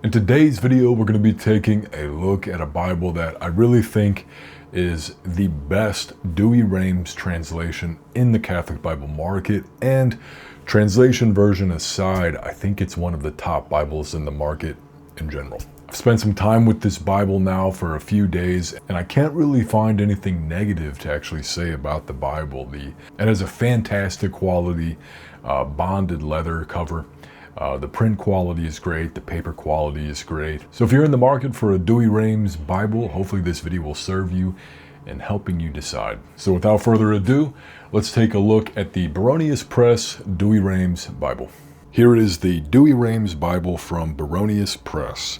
In today's video, we're going to be taking a look at a Bible that I really think is the best Douay-Rheims translation in the Catholic Bible market. And translation version aside, I think it's one of the top Bibles in the market in general. I've spent some time with this Bible now for a few days, and I can't really find anything negative to actually say about the Bible. It has a fantastic quality bonded leather cover. The print quality is great, the paper quality is great. So if you're in the market for a Douay-Rheims Bible, hopefully this video will serve you in helping you decide. So without further ado, let's take a look at the Baronius Press Douay-Rheims Bible. Here it is, the Douay-Rheims Bible from Baronius Press.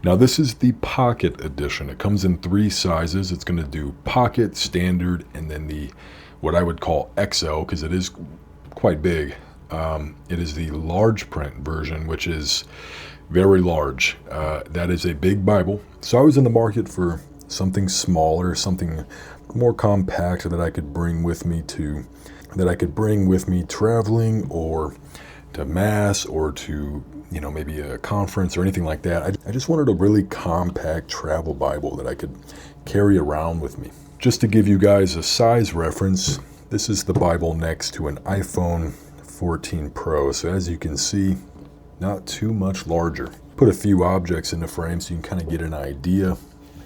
Now this is the pocket edition. It comes in three sizes. It's going to do pocket, standard, and then the what I would call XL, because it is quite big. It is the large print version, which is very large. That is a big Bible. So I was in the market for something smaller, something more compact that I could bring with me traveling, or to mass, or to, maybe a conference or anything like that. I just wanted a really compact travel Bible that I could carry around with me. Just to give you guys a size reference, this is the Bible next to an iPhone 14 Pro, so as you can see, not too much larger. Put a few objects in the frame so you can kind of get an idea.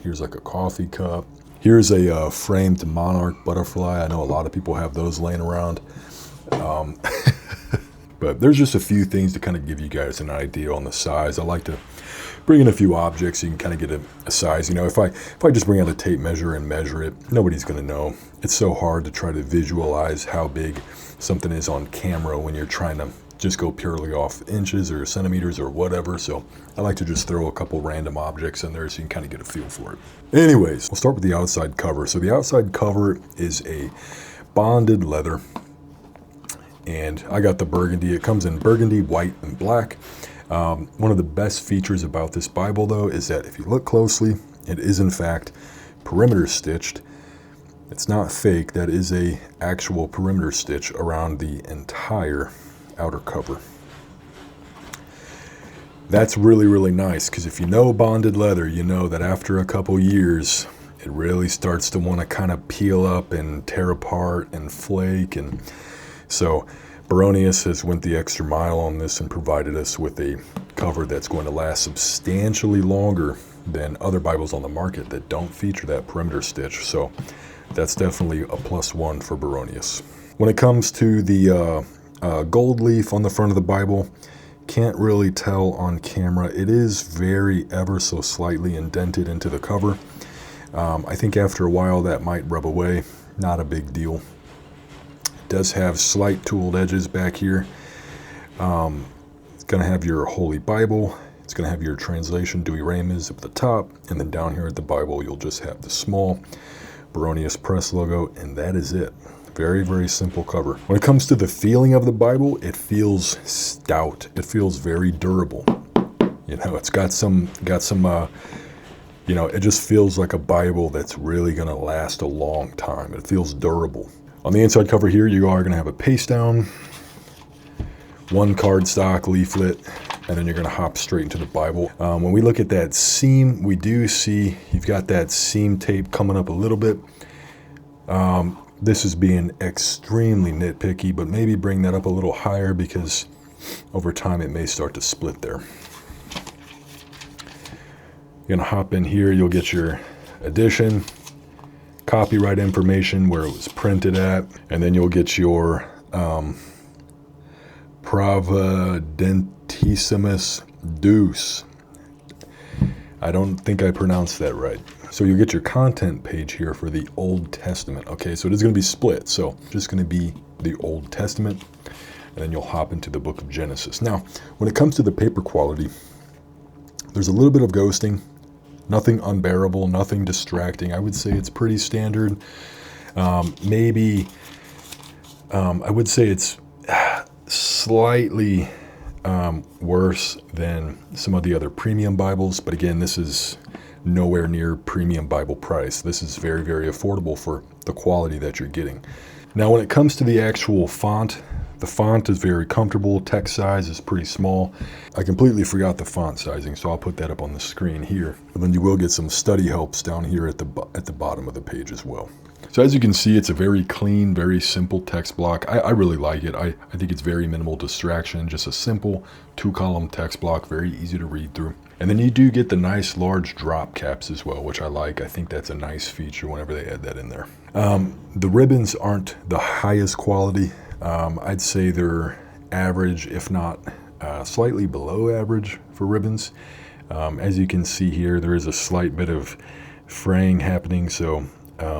Here's like a coffee cup. Here's a framed monarch butterfly. I know a lot of people have those laying around. But there's just a few things to kind of give you guys an idea on the size. I like to bring in a few objects so you can kind of get a size. If I just bring out a tape measure and measure it, nobody's going to know. It's so hard to try to visualize how big something is on camera when you're trying to just go purely off inches or centimeters or whatever. So I like to just throw a couple random objects in there so you can kind of get a feel for it. Anyways, we'll start with the outside cover. So the outside cover is a bonded leather, and I got the burgundy. It comes in burgundy, white, and black. One of the best features about this Bible, though, is that if you look closely, it is in fact perimeter stitched. It's not fake. That is a actual perimeter stitch around the entire outer cover. That's really, really nice, because if you know bonded leather, you know that after a couple years, it really starts to want to kind of peel up and tear apart and flake. And so Baronius has went the extra mile on this and provided us with a cover that's going to last substantially longer than other Bibles on the market that don't feature that perimeter stitch. So that's definitely a +1 for Baronius. When it comes to the gold leaf on the front of the Bible, can't really tell on camera. It is very ever so slightly indented into the cover. I think after a while that might rub away. Not a big deal. It does have slight tooled edges back here. It's going to have your Holy Bible. It's going to have your translation, Douay-Rheims, at the top. And then down here at the Bible, you'll just have the small Baronius Press logo, and that is it. Very, very simple cover. When it comes to the feeling of the Bible, it feels stout. It feels very durable. It's got some, it just feels like a Bible that's really going to last a long time. It feels durable. On the inside cover here, you are going to have a paste down, one cardstock leaflet, and then you're going to hop straight into the Bible. When we look at that seam, we do see you've got that seam tape coming up a little bit. This is being extremely nitpicky, but maybe bring that up a little higher, because over time it may start to split there. You're going to hop in here, you'll get your edition, copyright information, where it was printed at, and then you'll get your Providentissimus Deus. I don't think I pronounced that right. So you'll get your content page here for the Old Testament. Okay, so it is going to be split. So just going to be the Old Testament, and then you'll hop into the book of Genesis. Now, when it comes to the paper quality, there's a little bit of ghosting. Nothing unbearable, nothing distracting. I would say it's pretty standard. I would say it's slightly worse than some of the other premium Bibles, but again, this is nowhere near premium Bible price. This is very, very affordable for the quality that you're getting. Now, when it comes to the actual font, The font is very comfortable. Text size is pretty small. I completely forgot the font sizing, so I'll put that up on the screen here. And then you will get some study helps down here at the bottom of the page as well. So as you can see, it's a very clean, very simple text block. I really like it. I think it's very minimal distraction, just a simple 2-column text block, very easy to read through. And then you do get the nice large drop caps as well, which I like. I think that's a nice feature whenever they add that in there. The ribbons aren't the highest quality. I'd say they're average, if not slightly below average for ribbons. As you can see here, there is a slight bit of fraying happening, so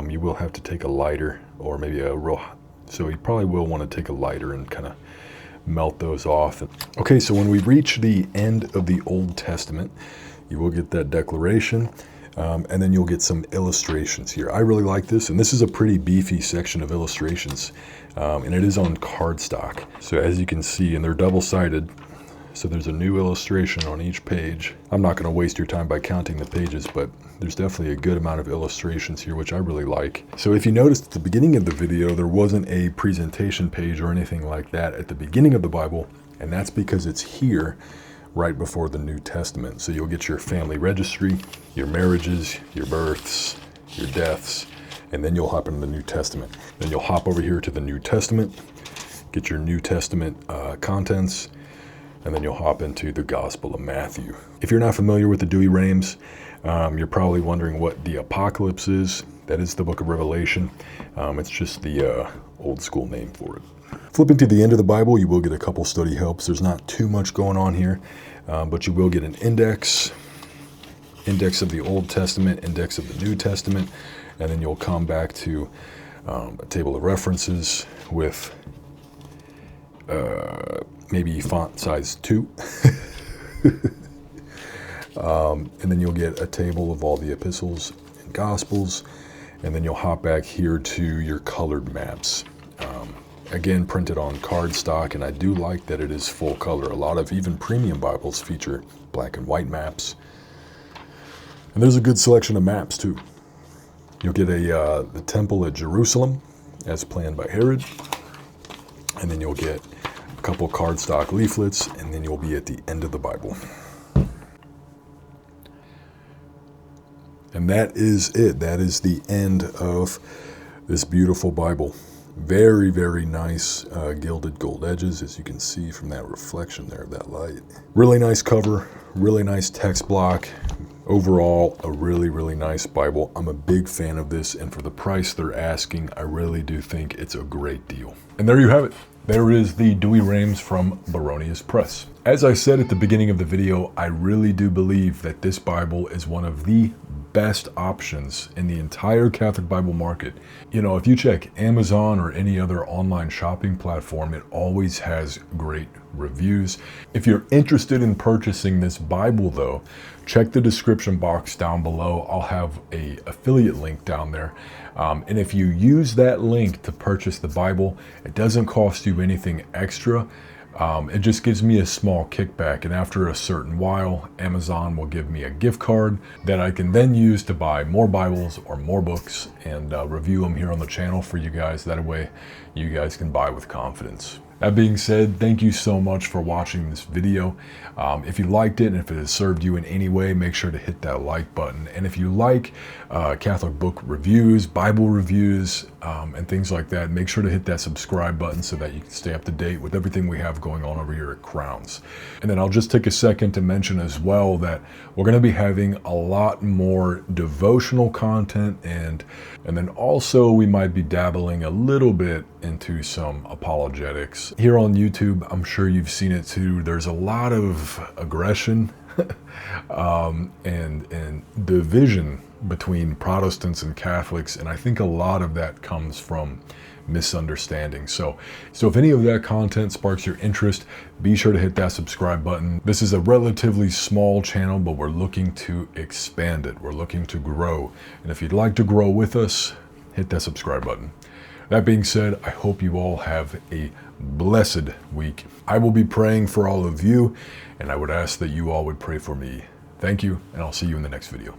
you will have to take a lighter, or maybe so you probably will want to take a lighter and kind of melt those off. Okay, so when we reach the end of the Old Testament, you will get that declaration, and then you'll get some illustrations here. I really like this, and this is a pretty beefy section of illustrations, and it is on cardstock. So as you can see, and they're double-sided, so there's a new illustration on each page. I'm not going to waste your time by counting the pages, but there's definitely a good amount of illustrations here, which I really like. So if you noticed at the beginning of the video, there wasn't a presentation page or anything like that at the beginning of the Bible, and that's because it's here right before the New Testament. So you'll get your family registry, your marriages, your births, your deaths, and then you'll hop into the New Testament. Then you'll hop over here to the New Testament, get your New Testament contents, and then you'll hop into the Gospel of Matthew. If you're not familiar with the Douay-Rheims, you're probably wondering what the Apocalypse is. That is the book of Revelation. It's just the old school name for it. Flipping to the end of the Bible, you will get a couple study helps. There's not too much going on here, but you will get an index of the Old Testament, index of the New Testament, and then you'll come back to a table of references with maybe font size 2. And then you'll get a table of all the epistles and gospels, and then you'll hop back here to your colored maps. Again, printed on cardstock, and I do like that it is full color. A lot of even premium Bibles feature black and white maps. And there's a good selection of maps too. You'll get the temple at Jerusalem as planned by Herod, and then you'll get a couple cardstock leaflets, and then you'll be at the end of the Bible. And that is it. That is the end of this beautiful Bible. Very, very nice gilded gold edges, as you can see from that reflection there of that light. Really nice cover, really nice text block. Overall, a really, really nice Bible. I'm a big fan of this, and for the price they're asking, I really do think it's a great deal. And there you have it. There is the Douay-Rheims from Baronius Press. As I said at the beginning of the video, I really do believe that this Bible is one of the best options in the entire Catholic Bible market. You know, if you check Amazon or any other online shopping platform, it always has great reviews. If you're interested in purchasing this Bible though, check the description box down below. I'll have an affiliate link down there. And if you use that link to purchase the Bible, it doesn't cost you anything extra. It just gives me a small kickback, and after a certain while, Amazon will give me a gift card that I can then use to buy more Bibles or more books and review them here on the channel for you guys. That way you guys can buy with confidence. That being said, thank you so much for watching this video. If you liked it and if it has served you in any way, make sure to hit that like button. And if you like Catholic book reviews, Bible reviews, and things like that, make sure to hit that subscribe button so that you can stay up to date with everything we have going on over here at Crowns. And then I'll just take a second to mention as well that we're going to be having a lot more devotional content, and then also we might be dabbling a little bit into some apologetics. Here on YouTube, I'm sure you've seen it too, there's a lot of aggression and division between Protestants and Catholics, and I think a lot of that comes from misunderstanding. So if any of that content sparks your interest, be sure to hit that subscribe button. This is a relatively small channel, but we're looking to expand it. We're looking to grow. And if you'd like to grow with us, hit that subscribe button. That being said, I hope you all have a blessed week. I will be praying for all of you, and I would ask that you all would pray for me. Thank you, and I'll see you in the next video.